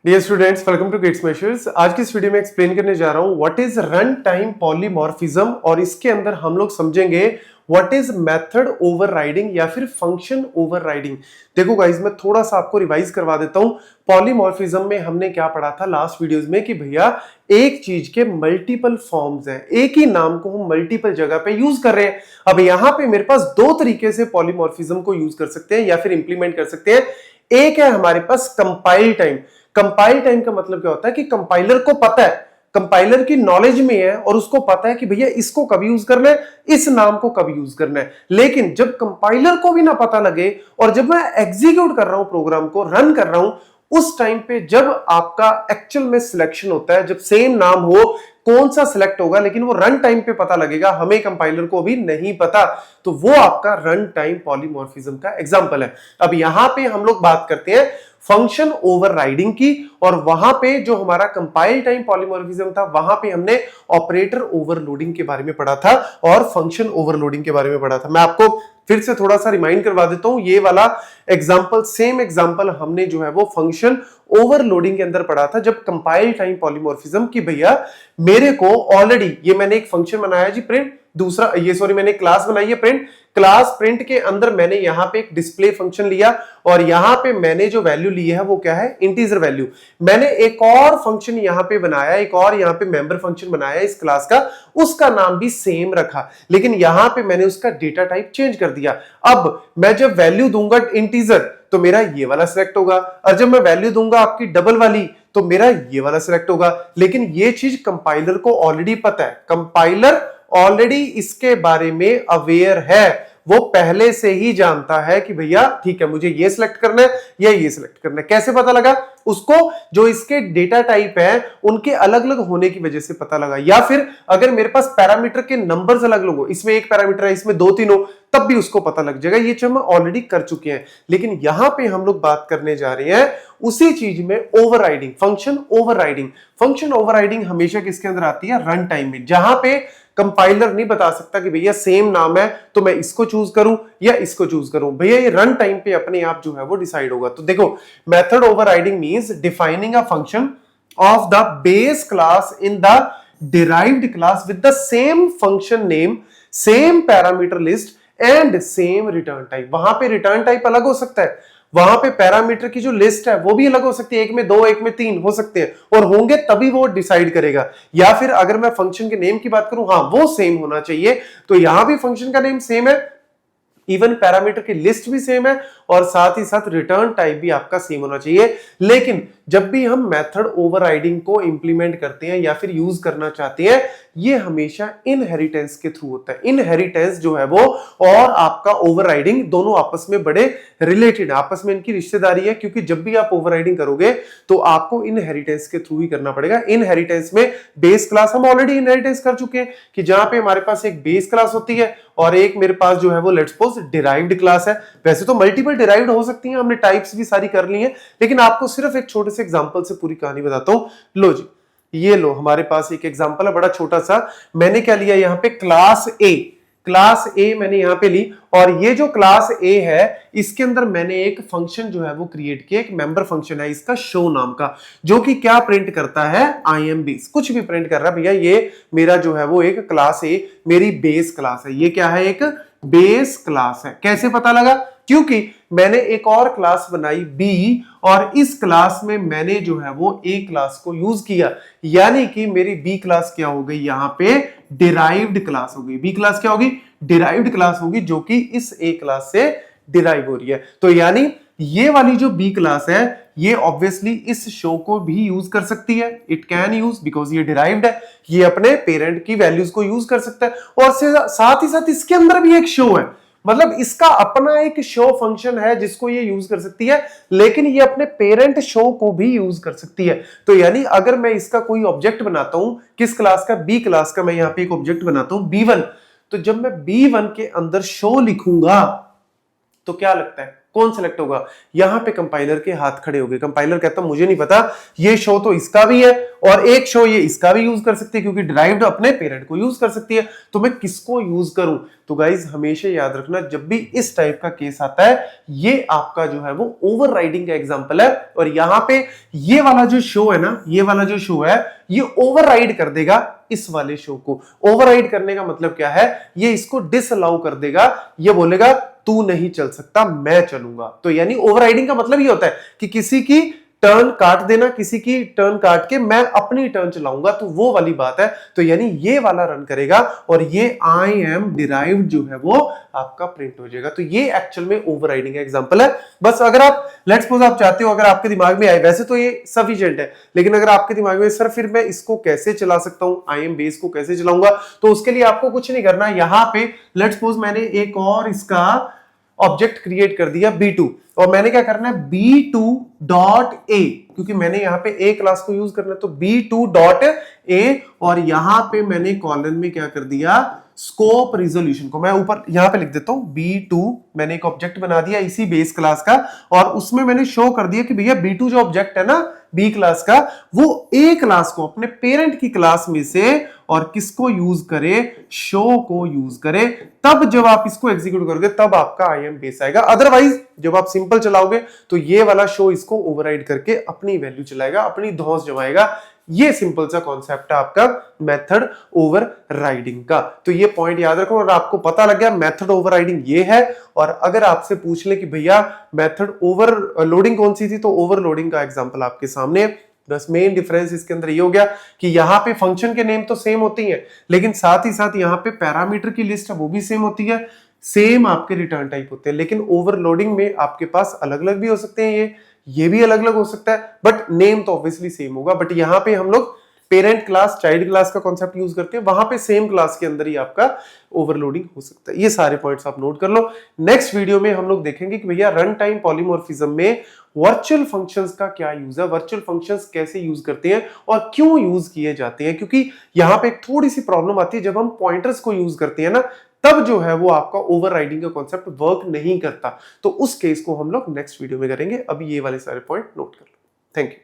Dear students, welcome to gates measures. आज की इस वीडियो में एक्सप्लेन करने जा रहा हूं what is run time polymorphism और इसके अंदर हम लोग समझेंगे व्हाट इज मेथड ओवरराइडिंग या फिर फंक्शन ओवरराइडिंग। देखो गाइस, मैं थोड़ा सा आपको रिवाइज करवा देता हूं। पॉलीमॉर्फिज्म में हमने क्या पढ़ा था लास्ट वीडियोस में कि भैया एक चीज के मल्टीपल फॉर्म्स हैं, एक ही नाम को हम मल्टीपल जगह पे यूज कर रहे हैं। अब यहां पे मेरे पास दो तरीके से पॉलीमॉर्फिज्म को यूज कर सकते हैं या फिर इंप्लीमेंट कर सकते हैं। एक है हमारे पास कंपाइल टाइम। कंपाइल टाइम का मतलब क्या होता है कि कंपाइलर को पता है, कंपाइलर की नॉलेज में है और उसको पता है कि भैया इसको कब यूज करना है, इस नाम को कब यूज करना है। लेकिन जब कंपाइलर को भी ना पता लगे और जब मैं एग्जीक्यूट कर रहा हूं, प्रोग्राम को रन कर रहा हूं, उस टाइम पे जब आपका एक्चुअल में सिलेक्शन होता है, जब सेम नाम हो, कौन सा सिलेक्ट होगा, लेकिन वो रन टाइम पे पता लगेगा, हमें कंपाइलर को भी नहीं पता, तो वो आपका रन टाइम पॉलीमॉर्फिज्म का एग्जांपल है। अब यहां पे हम लोग बात करते हैं फंक्शन ओवरराइडिंग की, और वहां पे जो हमारा कंपाइल टाइम पॉलीमॉर्फिज्म था वहां पे हमने ऑपरेटर ओवरलोडिंग के बारे में पढ़ा था और फंक्शन ओवरलोडिंग के बारे में पढ़ा था। मैं आपको फिर से थोड़ा सा रिमाइंड करवा देता हूं। ये वाला एग्जांपल, सेम एग्जांपल हमने जो है वो फंक्शन ओवरलोडिंग के अंदर पढ़ा था, जब कंपाइल टाइम पॉलीमॉर्फिज्म की भैया मेरे को ऑलरेडी ये मैंने एक फंक्शन बनाया जी प्रिंट, दूसरा ये सॉरी मैंने क्लास बनाई है प्रिंट, क्लास प्रिंट के अंदर मैंने यहां पे एक डिस्प्ले फंक्शन लिया और यहां पे मैंने जो वैल्यू ली है वो क्या है, इंटीजर वैल्यू। मैंने एक और फंक्शन यहां पे बनाया, एक और यहां पे मेंबर फंक्शन बनाया इस क्लास का, उसका नाम भी सेम रखा, लेकिन यहां पे मैंने उसका डेटा टाइप चेंज कर दिया। अब मैं जब वैल्यू दूंगा इंटीजर तो मेरा ये वाला सिलेक्ट होगा, और जब मैं वैल्यू दूंगा आपकी डबल वाली तो मेरा ये वाला सिलेक्ट होगा। लेकिन ये चीज कंपाइलर को ऑलरेडी पता है, कंपाइलर ऑलरेडी इसके बारे में अवेयर है, वो पहले से ही जानता है कि भैया ठीक है मुझे ये सिलेक्ट करना है या ये सिलेक्ट करना है। कैसे पता लगा उसको? जो इसके डेटा टाइप है उनके अलग अलग होने की वजह से पता लगा, या फिर अगर मेरे पास पैरामीटर के नंबर्स अलग अलग हो, इसमें एक पैरामीटर है इसमें दो तीन हो, तब भी उसको पता लग जाएगा। ये चीज हम ऑलरेडी कर चुके हैं, लेकिन यहां पे हम लोग बात करने जा रहे हैं उसी चीज में overriding, function overriding. Function overriding हमेशा किसके अंदर आती है? रन टाइम में, जहां पे कंपाइलर नहीं बता सकता कि भैया सेम नाम है तो मैं इसको चूज करूं या इसको चूज करूं। भैया ये रन टाइम पे अपने आप जो है वो डिसाइड होगा। तो देखो, method overriding means defining a function of the base class in the derived class with the same function name, same parameter list and same return type। वहां पे रिटर्न टाइप अलग हो सकता है, वहां पे पैरामीटर की जो लिस्ट है वो भी अलग हो सकती है, एक में दो एक में तीन हो सकते हैं, और होंगे तभी वो डिसाइड करेगा। या फिर अगर मैं फंक्शन के नेम की बात करूं, हाँ वो सेम होना चाहिए, तो यहां भी फंक्शन का नेम सेम है, इवन पैरामीटर की लिस्ट भी सेम है, और साथ ही साथ रिटर्न टाइप भी आपका सेम होना चाहिए। लेकिन जब भी हम मेथड ओवरराइडिंग को इंप्लीमेंट करते हैं या फिर यूज करना चाहते हैं, ये हमेशा इनहेरिटेंस के थ्रू होता है। इनहेरिटेंस जो है वो और आपका ओवरराइडिंग दोनों आपस में बड़े रिलेटेड, आपस में इनकी रिश्तेदारी है, क्योंकि जब भी आप ओवरराइडिंग करोगे तो आपको इनहेरिटेंस के थ्रू ही करना पड़ेगा। इनहेरिटेंस में बेस क्लास हम ऑलरेडी इनहेरिटेंस कर चुके हैं कि जहां पे हमारे पास एक बेस क्लास होती है और एक मेरे पास जो है वो लेट्स सपोज डिराइव्ड क्लास है। वैसे तो मल्टीपल डिराइव्ड हो सकती हैं, हमने टाइप्स भी सारी कर ली हैं, लेकिन आपको सिर्फ एक छोटे से एग्जांपल से पूरी कहानी बताता हूं। लो जी, ये लो हमारे पास एक एग्जांपल है बड़ा छोटा सा। मैंने क्या लिया यहां पे, क्लास ए, क्लास ए मैंने यहां पे ली, और ये जो क्लास ए है इसके अंदर मैंने एक फंक्शन जो है वो क्रिएट किया, एक मेंबर फंक्शन है इसका शो नाम का, जो कि क्या प्रिंट करता है, आई एम बेस, कुछ भी प्रिंट कर रहा है। भैया ये मेरा जो है वो एक क्लास ए मेरी बेस क्लास है, ये क्या है, एक बेस क्लास है। कैसे पता लगा? क्योंकि मैंने एक और क्लास बनाई बी, और इस क्लास में मैंने जो है वो ए क्लास को यूज किया, यानी कि मेरी बी क्लास क्या हो गई, यहां पे डिराइव्ड क्लास हो गई। बी क्लास क्या होगी? डिराइव्ड क्लास होगी, जो कि इस ए क्लास से डिराइव हो रही है। तो यानी ये वाली जो बी क्लास है ये ऑब्वियसली इस शो को भी यूज कर सकती है, इट कैन यूज, बिकॉज ये डिराइव्ड है, ये अपने पेरेंट की वैल्यूज को यूज कर सकता है, और साथ ही साथ इसके अंदर भी एक शो है, मतलब इसका अपना एक शो फंक्शन है जिसको ये यूज कर सकती है, लेकिन ये अपने पेरेंट शो को भी यूज कर सकती है। तो यानी अगर मैं इसका कोई ऑब्जेक्ट बनाता हूं, किस क्लास का, बी क्लास का, मैं यहां पे एक ऑब्जेक्ट बनाता हूं B1, तो जब मैं B1 के अंदर शो लिखूंगा तो क्या लगता है, कौन सेलेक्ट होगा? यहां पे कंपाइलर के हाथ खड़े हो गए। कंपाइलर कहता मुझे नहीं पता, ये शो तो इसका भी है और एक शो ये इसका भी यूज कर सकती है क्योंकि डिराइव्ड अपने पेरेंट को यूज कर सकती है, तो मैं किसको यूज करूं? तो गाइज हमेशा याद रखना, जब भी इस टाइप का केस आता है, ये आपका जो है वो ओवरराइडिंग का एग्जांपल है। और यहां पे ये वाला जो शो है ना, ये वाला जो शो है, ये ओवरराइड कर देगा इस वाले शो को। ओवरराइड करने का मतलब क्या है? ये इसको डिसअलाउ कर देगा, ये बोलेगा तू नहीं चल सकता, मैं चलूंगा। तो यानी ओवरराइडिंग का मतलब ये होता है कि किसी की टर्न काट देना, किसी की टर्न काट के मैं अपनी टर्न चलाऊंगा, तो वो वाली बात है। तो यानी ये वाला रन करेगा और ये आई एम डिराइव्ड जो है वो आपका प्रिंट हो जाएगा। तो ये एक्चुअल में ओवरराइडिंग का एग्जांपल है। बस अगर आप लेट्स सपोज आप चाहते हो, अगर आपके दिमाग में आए, वैसे तो ये सफिशिएंट है, लेकिन अगर आपके दिमाग में सर फिर मैं इसको कैसे चला सकता हूं, आई एम बेस को कैसे चलाऊंगा, तो उसके लिए आपको कुछ नहीं करना। यहां पे लेट्स सपोज मैंने एक और इसका ऑब्जेक्ट क्रिएट कर दिया B2, और मैंने क्या करना है B2.a, क्योंकि मैंने यहां पे A क्लास को यूज करना है, तो B2.a, और यहां पे मैंने कॉलन में क्या कर दिया, स्कोप रिजोल्यूशन को मैं ऊपर यहां पे लिख देता हूं B2। मैंने एक ऑब्जेक्ट बना दिया इसी बेस क्लास का, और उसमें मैंने शो कर दिया कि भैया B2 जो ऑब्जेक्ट है ना B क्लास का, वो A क्लास को अपने पेरेंट की क्लास में से और किसको यूज करे, शो को यूज करे। तब जब आप इसको एग्जीक्यूट करोगे तब आपका आई एम बेस आएगा। अदरवाइज जब आप सिंपल चलाओगे तो ये वाला शो इसको ओवरराइड करके अपनी वैल्यू चलाएगा, अपनी धौंस जमाएगा। ये सिंपल सा कॉन्सेप्ट है आपका मेथड ओवरराइडिंग का। तो ये पॉइंट याद रखो, और आपको पता लग गया मेथड ओवरराइडिंग ये है। और अगर आपसे पूछ ले कि भैया मेथड ओवरलोडिंग कौन सी थी, तो ओवरलोडिंग का एग्जांपल आपके सामने है। बस मेन डिफरेंस इसके अंदर ये हो गया कि यहां पे फंक्शन के नेम तो सेम होती हैं, लेकिन साथ ही साथ यहां पे पैरामीटर की लिस्ट है वो भी सेम होती है, सेम आपके रिटर्न टाइप होते हैं। लेकिन ओवरलोडिंग में आपके पास अलग अलग भी हो सकते हैं, ये भी अलग अलग हो सकता है, बट नेम तो ऑब्वियसली सेम होगा। बट यहां पे हम लोग पेरेंट क्लास चाइल्ड क्लास का कॉन्सेप्ट यूज करते हैं, वहां पे सेम क्लास के अंदर ही आपका ओवरलोडिंग हो सकता है। ये सारे पॉइंट्स आप नोट कर लो। नेक्स्ट वीडियो में हम लोग देखेंगे कि भैया रन टाइम पॉलीमॉर्फिज्म में वर्चुअल फंक्शंस का क्या यूज है, वर्चुअल फंक्शंस कैसे यूज करते हैं और क्यों यूज किए जाते हैं। क्योंकि यहां पे एक थोड़ी सी प्रॉब्लम आती है, जब हम पॉइंटर्स को यूज करते हैं ना, तब जो है वो आपका ओवरराइडिंग का कॉन्सेप्ट वर्क नहीं करता। तो उस केस को हम लोग नेक्स्ट वीडियो में करेंगे। अभी ये वाले सारे पॉइंट नोट कर लो। Thank you.